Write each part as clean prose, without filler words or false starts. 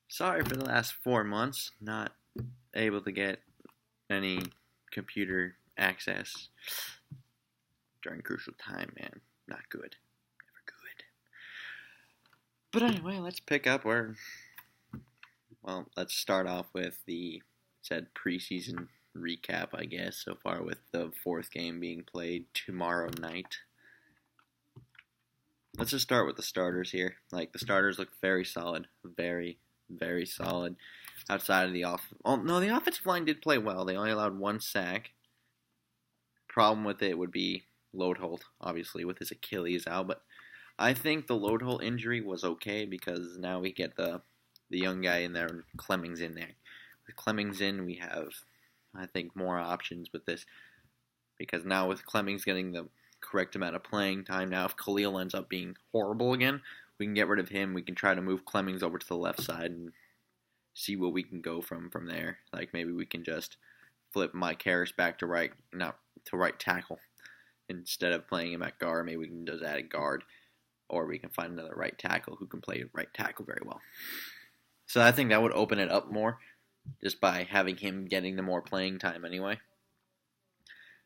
Sorry for the last 4 months, not able to get any computer access during crucial time, man. Not good. Never good. But anyway, let's pick up let's start off with the said preseason recap, I guess, so far with the fourth game being played tomorrow night. Let's just start with the starters here. The starters look very solid. Very, very solid. Outside of the the offensive line did play well. They only allowed one sack. Problem with it would be Loadholt, obviously, with his Achilles out. But I think the Loadholt injury was okay because now we get the young guy in there and Clemmings in there. With Clemmings in, we have, I think, more options with this. Because now with Clemmings getting the correct amount of playing time, now if Khalil ends up being horrible again, we can get rid of him. We can try to move Clemmings over to the left side and see what we can go from there. Maybe we can just flip Mike Harris back to right tackle. Instead of playing him at guard, maybe we can just add a guard. Or we can find another right tackle who can play right tackle very well. So I think that would open it up more, just by having him getting the more playing time anyway.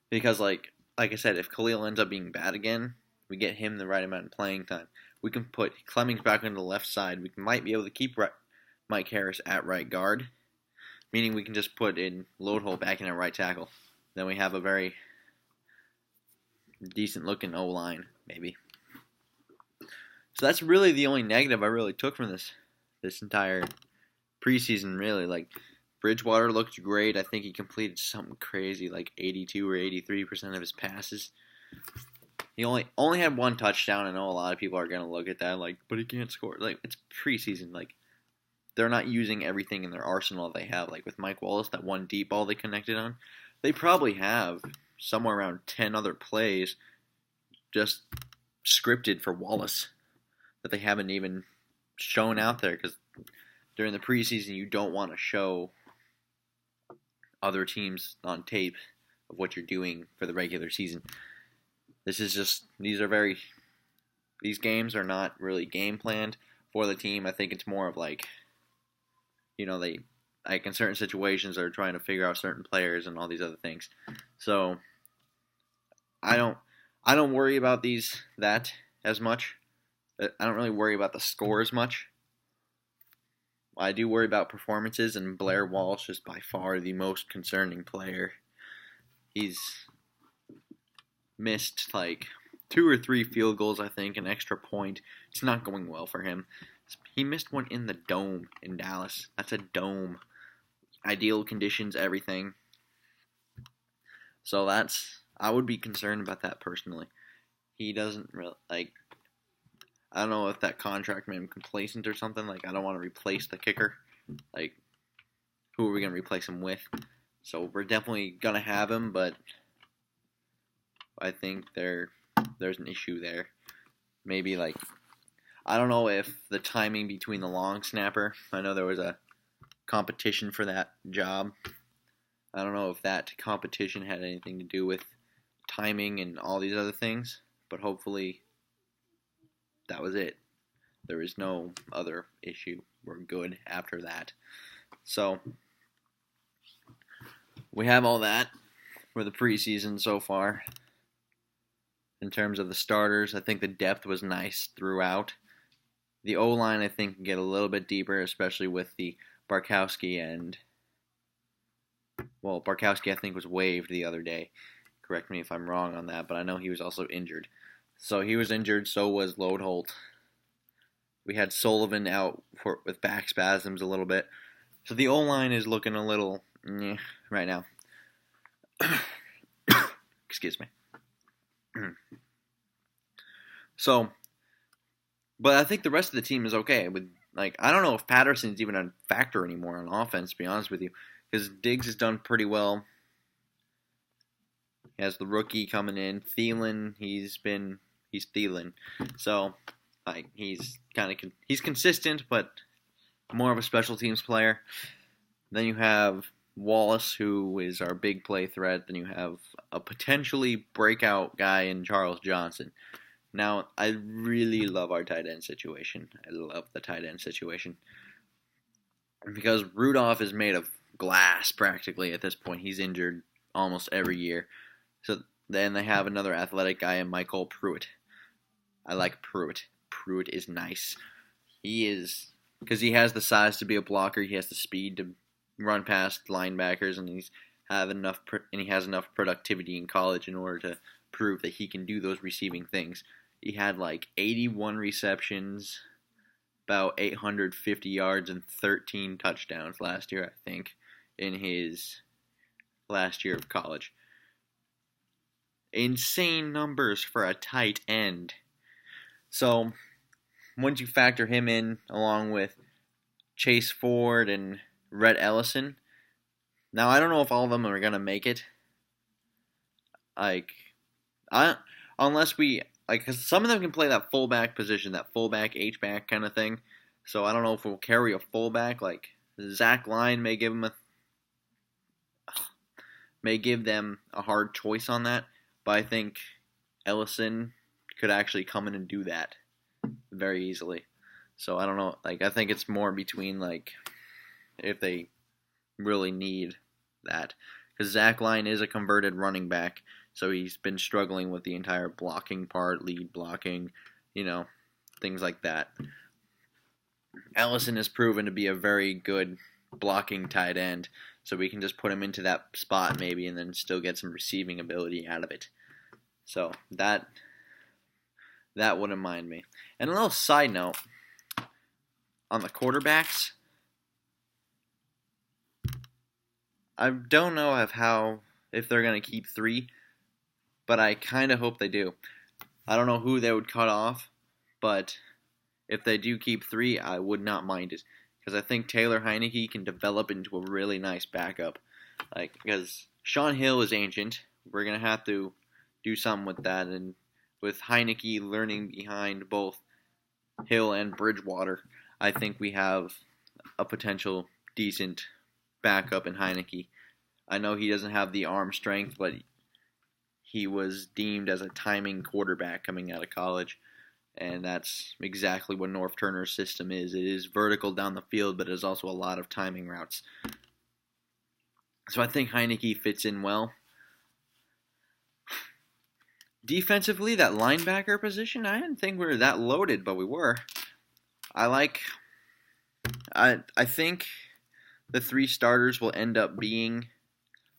Because like I said, if Khalil ends up being bad again, we get him the right amount of playing time. We can put Clemmings back on the left side. We might be able to keep Mike Harris at right guard, meaning we can just put in Loadholt back in at right tackle. Then we have a very decent-looking O-line, maybe. So that's really the only negative I really took from this entire preseason, really. Bridgewater looked great. I think he completed something crazy, 82 or 83% of his passes. He only had one touchdown. I know a lot of people are going to look at that but he can't score. It's preseason. They're not using everything in their arsenal they have. With Mike Wallace, that one deep ball they connected on, they probably have somewhere around 10 other plays just scripted for Wallace that they haven't even shown out there, because during the preseason you don't want to show other teams on tape of what you're doing for the regular season. These games are not really game planned for the team. I think it's more of they in certain situations they're trying to figure out certain players and all these other things. So I don't worry about that as much. I don't really worry about the score as much. I do worry about performances, and Blair Walsh is by far the most concerning player. He's missed 2 or 3 field goals, I think, an extra point. It's not going well for him. He missed one in the dome in Dallas. That's a dome. Ideal conditions, everything. So I would be concerned about that personally. He doesn't really, I don't know if that contract made him complacent or something. I don't want to replace the kicker. Who are we going to replace him with? So we're definitely going to have him, but I think there's an issue there. Maybe, I don't know if the timing between the long snapper, I know there was a competition for that job. I don't know if that competition had anything to do with timing and all these other things, but hopefully that was it. There is no other issue. We're good after that. So we have all that for the preseason so far. In terms of the starters, I think the depth was nice throughout. The O-line, I think, can get a little bit deeper, especially with the Barkowski Barkowski, I think, was waived the other day. Correct me if I'm wrong on that, but I know he was also injured. So he was injured, so was Loadholt. We had Sullivan out with back spasms a little bit. So the O-line is looking a little right now. Excuse me. But I think the rest of the team is okay. I don't know if Patterson's even a factor anymore on offense, to be honest with you, because Diggs has done pretty well. He has the rookie coming in. Thielen, he's Thielen. So, he's he's consistent, but more of a special teams player. Then you have Wallace, who is our big play threat. Then you have a potentially breakout guy in Charles Johnson. Now, I really love our tight end situation. I love the tight end situation. because Rudolph is made of glass practically at this point. He's injured almost every year. So then they have another athletic guy in Michael Pruitt. I like Pruitt. Pruitt is nice. He is, because he has the size to be a blocker. He has the speed to run past linebackers, and he has enough productivity in college in order to prove that he can do those receiving things. He had like 81 receptions, about 850 yards, and 13 touchdowns last year, I think, in his last year of college. Insane numbers for a tight end. So, once you factor him in, along with Chase Ford and Rhett Ellison, now I don't know if all of them are going to make it. Unless because some of them can play that fullback position, that fullback, H-back kind of thing. So I don't know if we'll carry a fullback. Like, Zach Line may give them a hard choice on that. But I think Ellison could actually come in and do that very easily. So I don't know. I think it's more between, if they really need that. Because Zach Line is a converted running back. So he's been struggling with the entire blocking part, lead blocking, things like that. Ellison has proven to be a very good blocking tight end. So we can just put him into that spot maybe and then still get some receiving ability out of it. So that wouldn't mind me. And a little side note on the quarterbacks. I don't know if they're going to keep 3, but I kind of hope they do. I don't know who they would cut off, but if they do keep 3, I would not mind it. Because I think Taylor Heinicke can develop into a really nice backup. Because Sean Hill is ancient. We're going to have to do something with that. And with Heinicke learning behind both Hill and Bridgewater, I think we have a potential decent backup in Heinicke. I know he doesn't have the arm strength, but he was deemed as a timing quarterback coming out of college. And that's exactly what North Turner's system is. It is vertical down the field, but it is also a lot of timing routes. So I think Heinicke fits in well. Defensively, that linebacker position, I didn't think we were that loaded, but we were. I think the 3 starters will end up being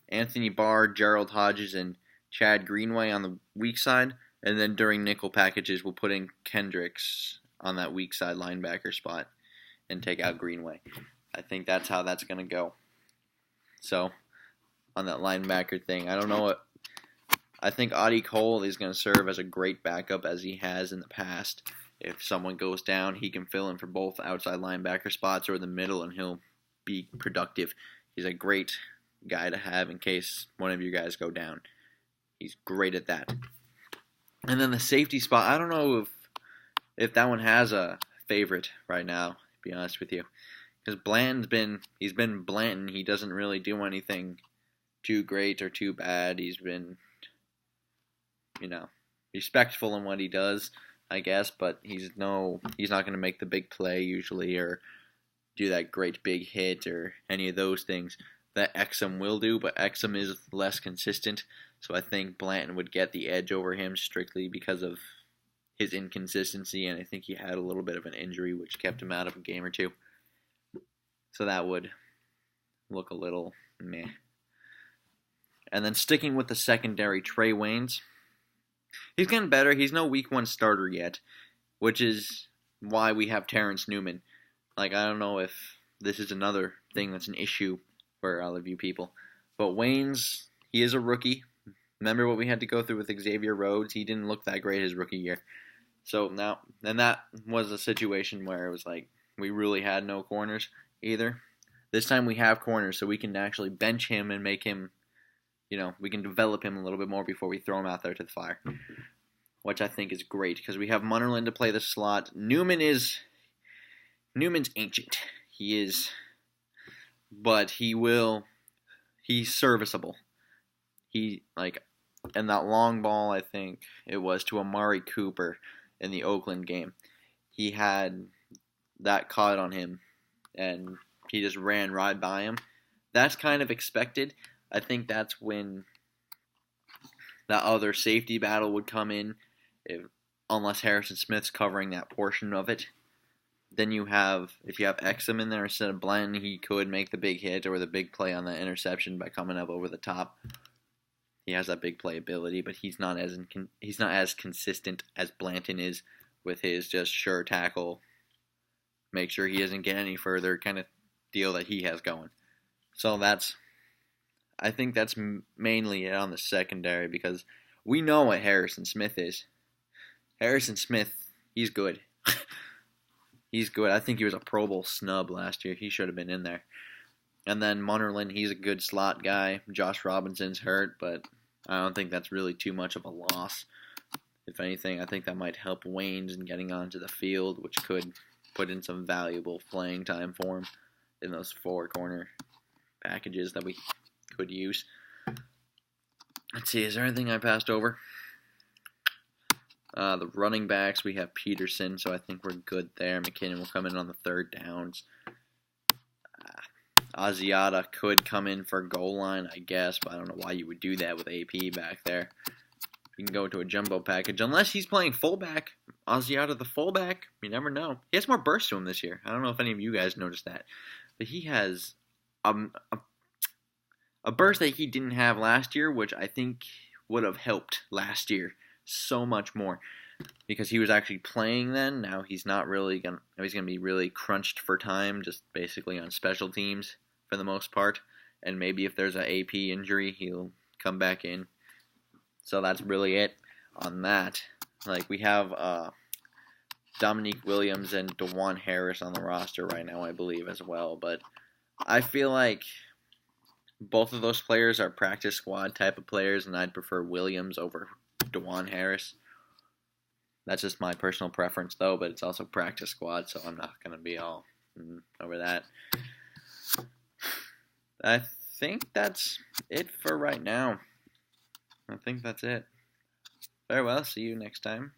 Anthony Barr, Gerald Hodges, and Chad Greenway on the weak side. And then during nickel packages, we'll put in Kendricks on that weak side linebacker spot and take out Greenway. I think that's how that's going to go. So, on that linebacker thing, I don't know what. I think Audie Cole is going to serve as a great backup as he has in the past. If someone goes down, he can fill in for both outside linebacker spots or the middle, and he'll be productive. He's a great guy to have in case one of you guys go down. He's great at that. And then the safety spot, I don't know if that one has a favorite right now, to be honest with you. Because he's been Blanton. He doesn't really do anything too great or too bad. He's been, respectful in what he does, I guess, but he's not going to make the big play usually or do that great big hit or any of those things that Exum will do, but Exum is less consistent. So I think Blanton would get the edge over him strictly because of his inconsistency, and I think he had a little bit of an injury which kept him out of a game or two. So that would look a little meh. And then sticking with the secondary, Trey Waynes. He's getting better. He's no week 1 starter yet, which is why we have Terrence Newman. I don't know if this is another thing that's an issue for all of you people. But Waynes, he is a rookie. Remember what we had to go through with Xavier Rhodes? He didn't look that great his rookie year. So now, and that was a situation where it was we really had no corners either. This time we have corners, so we can actually bench him and make him, we can develop him a little bit more before we throw him out there to the fire. Which I think is great, because we have Munnerlyn to play the slot. Newman's ancient. He is, but he's serviceable. And that long ball, I think it was to Amari Cooper in the Oakland game. He had that caught on him, and he just ran right by him. That's kind of expected. I think that's when that other safety battle would come in, unless Harrison Smith's covering that portion of it. Then if you have Exum in there instead of Blanton, he could make the big hit or the big play on that interception by coming up over the top. He has that big play ability, but he's not as consistent as Blanton is with his just sure tackle, make sure he doesn't get any further kind of deal that he has going. So I think that's mainly it on the secondary, because we know what Harrison Smith is. Harrison Smith, he's good. He's good. I think he was a Pro Bowl snub last year. He should have been in there. And then Munnerlyn, he's a good slot guy. Josh Robinson's hurt, but I don't think that's really too much of a loss. If anything, I think that might help Waynes in getting onto the field, which could put in some valuable playing time for him in those 4 corner packages that we could use. Let's see, is there anything I passed over? The running backs, we have Peterson, so I think we're good there. McKinnon will come in on the 3rd downs. Asiata could come in for goal line, I guess, but I don't know why you would do that with AP back there. You can go to a jumbo package. Unless he's playing fullback, Asiata the fullback, you never know. He has more burst to him this year. I don't know if any of you guys noticed that. But he has a burst that he didn't have last year, which I think would have helped last year so much more, because he was actually playing then. Now he's not really going to, he's going to be really crunched for time, just basically on special teams for the most part, and maybe if there's an AP injury, he'll come back in. So that's really it on that. Like, we have Dominique Williams and DeJuan Harris on the roster right now, I believe, as well, but I feel like both of those players are practice squad type of players, and I'd prefer Williams over DeJuan Harris. That's just my personal preference, though, but it's also practice squad, so I'm not going to be all over that. I think that's it for right now. I think that's it. Very well. See you next time.